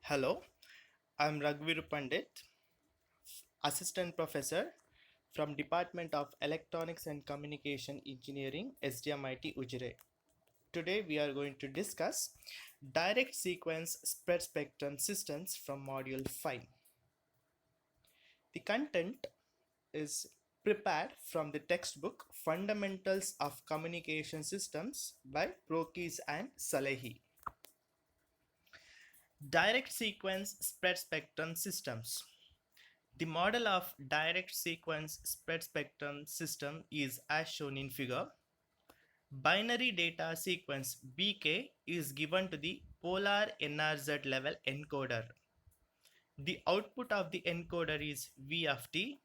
Hello, I'm Raghuveer Pandit, Assistant Professor from Department of Electronics and Communication Engineering, SDMIT Ujire. Today we are going to discuss direct sequence spread spectrum systems from Module 5. The content is prepared from the textbook Fundamentals of Communication Systems by Prokis and Salehi. Direct sequence spread spectrum systems. The model of direct sequence spread spectrum system is as shown in figure. Binary data sequence BK is given to the polar NRZ level encoder. The output of the encoder is V of t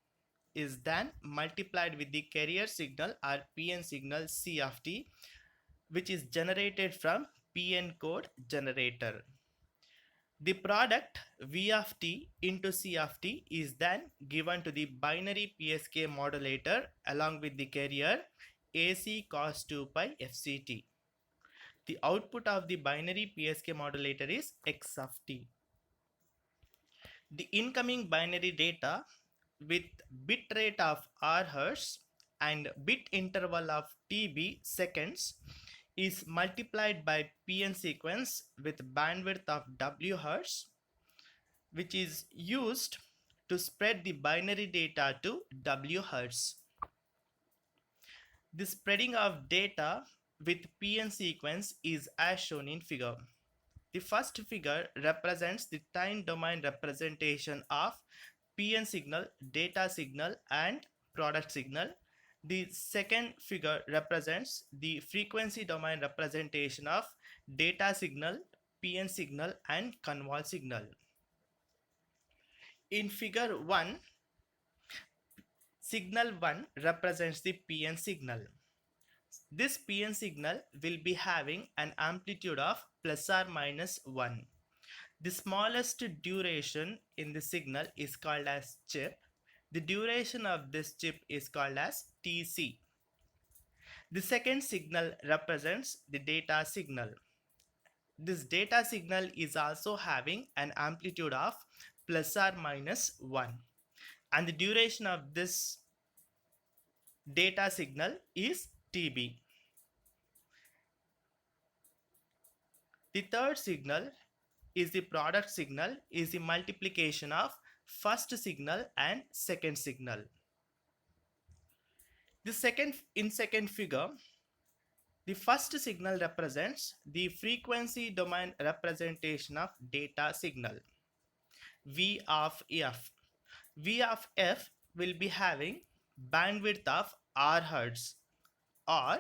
is then multiplied with the carrier signal or PN signal C of t, which is generated from PN code generator. The product V of t into C of t is then given to the binary PSK modulator along with the carrier AC cos 2 pi FCT. The output of the binary PSK modulator is X of t. The incoming binary data with bit rate of R Hz and bit interval of TB seconds is multiplied by PN sequence with bandwidth of W Hz, which is used to spread the binary data to W Hz. The spreading of data with PN sequence is as shown in figure. The first figure represents the time domain representation of PN signal, data signal, and product signal. The second figure represents the frequency domain representation of data signal, PN signal, and convol signal. In figure 1, signal 1 represents the PN signal. This PN signal will be having an amplitude of plus or minus 1. The smallest duration in the signal is called as chip. The duration of this chip is called as TC. The second signal represents the data signal. This data signal is also having an amplitude of plus or minus 1. And the duration of this data signal is TB. The third signal is the product signal, is the multiplication of first signal and second signal. The second figure, the first signal represents the frequency domain representation of data signal, V of F. V of F will be having bandwidth of R Hz, or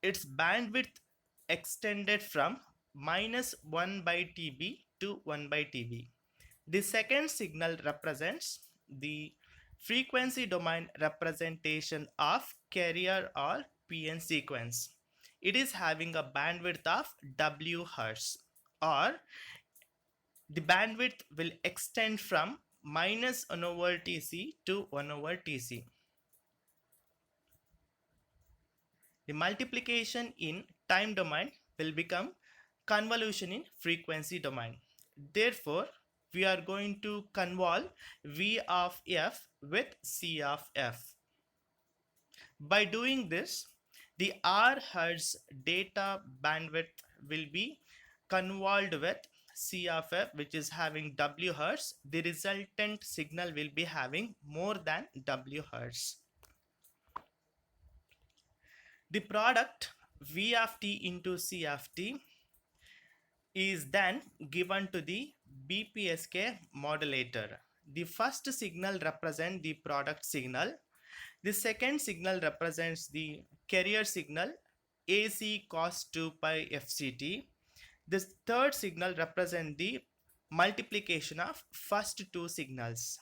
its bandwidth extended from minus 1 by TB to 1 by TB. The second signal represents the frequency domain representation of carrier or PN sequence. It is having a bandwidth of W Hz, or the bandwidth will extend from minus 1 over Tc to 1 over Tc. The multiplication in time domain will become convolution in frequency domain. Therefore, we are going to convolve V of F with C of F. By doing this, the R Hz data bandwidth will be convolved with C of F, which is having W Hz. The resultant signal will be having more than W Hz. The product V of t into C of t is then given to the BPSK modulator. The first signal represents the product signal. The second signal represents the carrier signal AC cos 2 pi FCT. The third signal represents the multiplication of first two signals.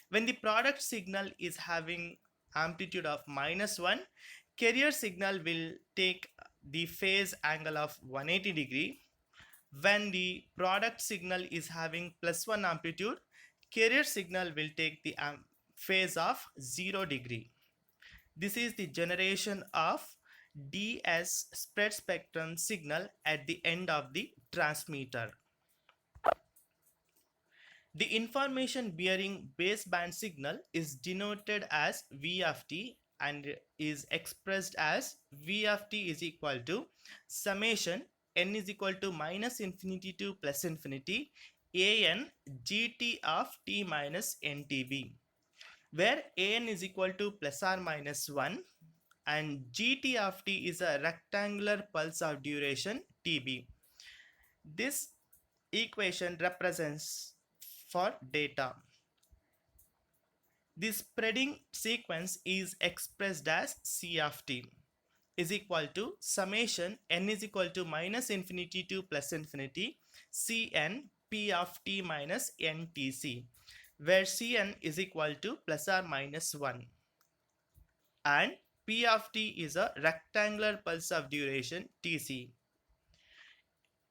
When the product signal is having amplitude of minus 1, carrier signal will take the phase angle of 180 degree. When the product signal is having plus 1 amplitude, carrier signal will take the phase of 0 degree. This is the generation of DS spread spectrum signal at the end of the transmitter. The information bearing baseband signal is denoted as V of t and is expressed as V of t is equal to summation n is equal to minus infinity to plus infinity an gt of t minus ntb, where an is equal to plus or minus 1 and gt of t is a rectangular pulse of duration tb. This equation represents for data. The spreading sequence is expressed as C of t is equal to summation n is equal to minus infinity to plus infinity Cn p of t minus ntc, where Cn is equal to plus or minus 1 and p of t is a rectangular pulse of duration tc.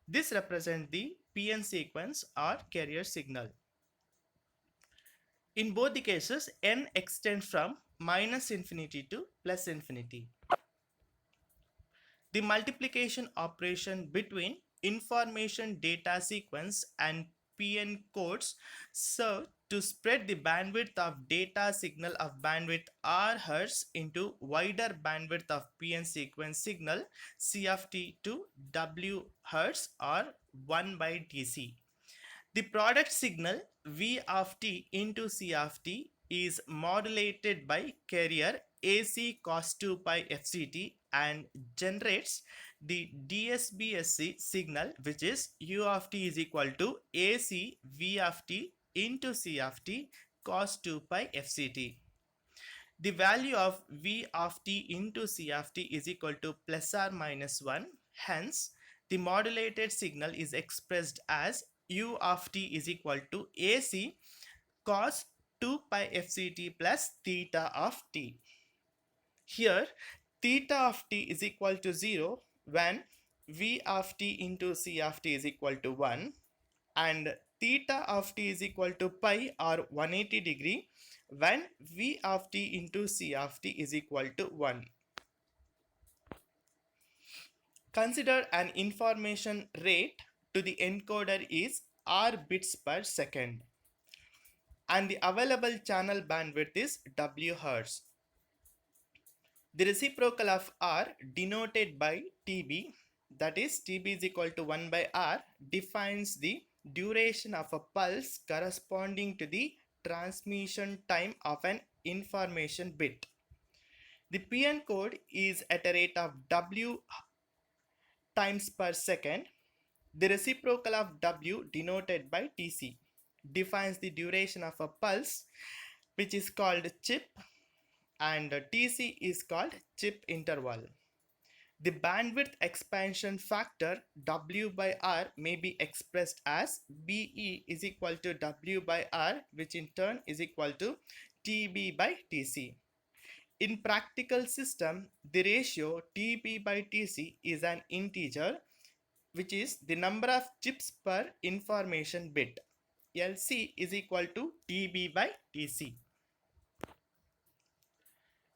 This represents the PN sequence or carrier signal. In both the cases, n extends from minus infinity to plus infinity. The multiplication operation between information data sequence and PN codes serve to spread the bandwidth of data signal of bandwidth R Hz into wider bandwidth of PN sequence signal C of t to W Hz or 1 by Tc. The product signal V of t into C of t is modulated by carrier AC cos 2 pi fct and generates the DSBSC signal, which is U of t is equal to AC V of t into C of t cos 2 pi fct. The value of V of t into C of t is equal to plus or minus 1. Hence, the modulated signal is expressed as U of t is equal to AC cos 2 pi fct plus theta of t. Here, theta of t is equal to 0 when V of t into C of t is equal to 1 and theta of t is equal to pi or 180 degree when V of t into C of t is equal to 1. Consider an information rate to the encoder is R bits per second and the available channel bandwidth is W Hz. The reciprocal of R denoted by TB, that is TB is equal to 1 by R, defines the duration of a pulse corresponding to the transmission time of an information bit. The PN code is at a rate of W times per second. The reciprocal of W denoted by TC defines the duration of a pulse, which is called chip, and TC is called chip interval. The bandwidth expansion factor W by R may be expressed as BE is equal to W by R, which in turn is equal to TB by TC. In practical system, the ratio TB by TC is an integer, which is the number of chips per information bit. LC is equal to TB by TC.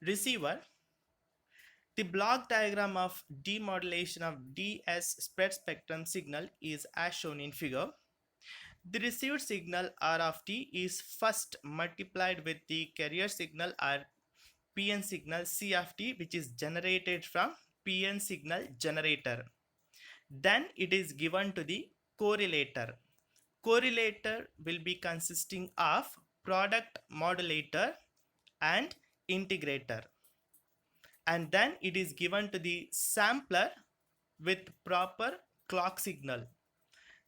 Receiver. The block diagram of demodulation of DS spread spectrum signal is as shown in figure. The received signal R of t is first multiplied with the carrier signal or PN signal C of t, which is generated from PN signal generator. Then it is given to the correlator. Correlator will be consisting of product modulator and integrator. And then it is given to the sampler with proper clock signal.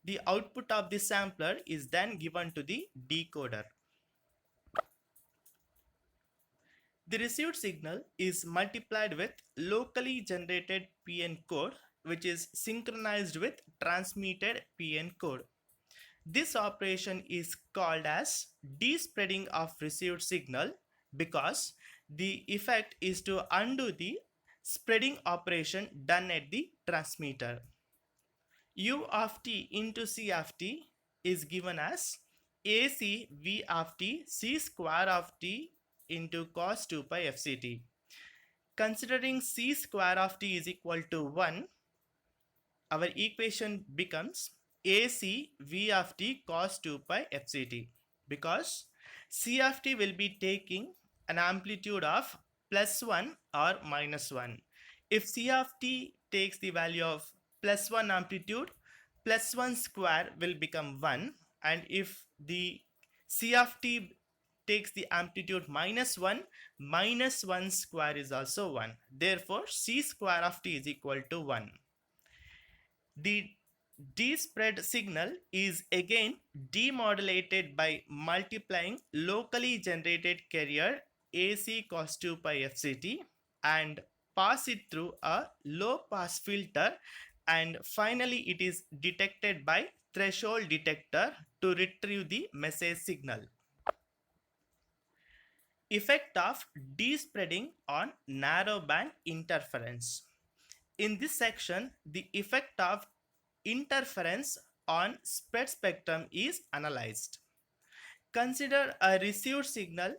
The output of the sampler is then given to the decoder. The received signal is multiplied with locally generated PN code, which is synchronized with transmitted PN code. This operation is called as despreading of received signal because the effect is to undo the spreading operation done at the transmitter. U of t into C of t is given as AC V of t C square of t into cos 2 pi fct. Considering C square of t is equal to 1, our equation becomes AC V of t cos 2 pi fct, because C of t will be taking an amplitude of +1 or -1. If C of t takes the value of +1 amplitude, +1 square will become 1, and if the C of t takes the amplitude -1, -1 square is also 1. Therefore, C square of t is equal to 1. The D-spread signal is again demodulated by multiplying locally generated carrier AC cos 2 pi fct and pass it through a low pass filter, and finally it is detected by threshold detector to retrieve the message signal. Effect of D-spreading on narrowband interference. In this section, the effect of interference on spread spectrum is analyzed. Consider a received signal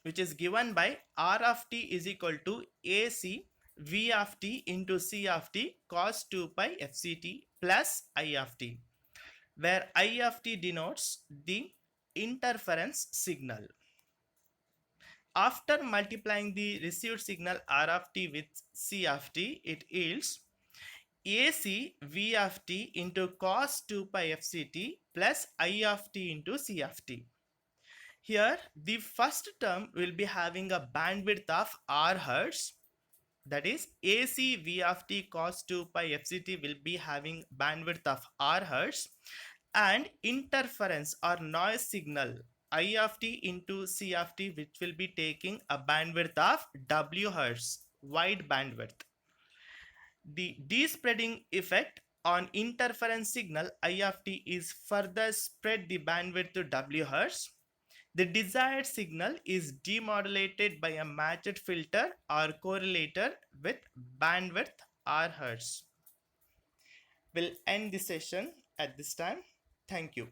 which is given by R of t is equal to AC V of t into C of t cos 2 pi fct plus I of t, where I of t denotes the interference signal. After multiplying the received signal R of t with C of t, it yields AC V of t into cos 2 pi fct plus I of t into C of t. Here, the first term will be having a bandwidth of R hertz, that is AC V of t cos 2 pi fct will be having bandwidth of R hertz, and interference or noise signal I of t into C of t, which will be taking a bandwidth of W hertz, wide bandwidth. The D-spreading effect on interference signal I of t is further spread the bandwidth to W hertz. The desired signal is demodulated by a matched filter or correlator with bandwidth R hertz. We'll end the session at this time. Thank you.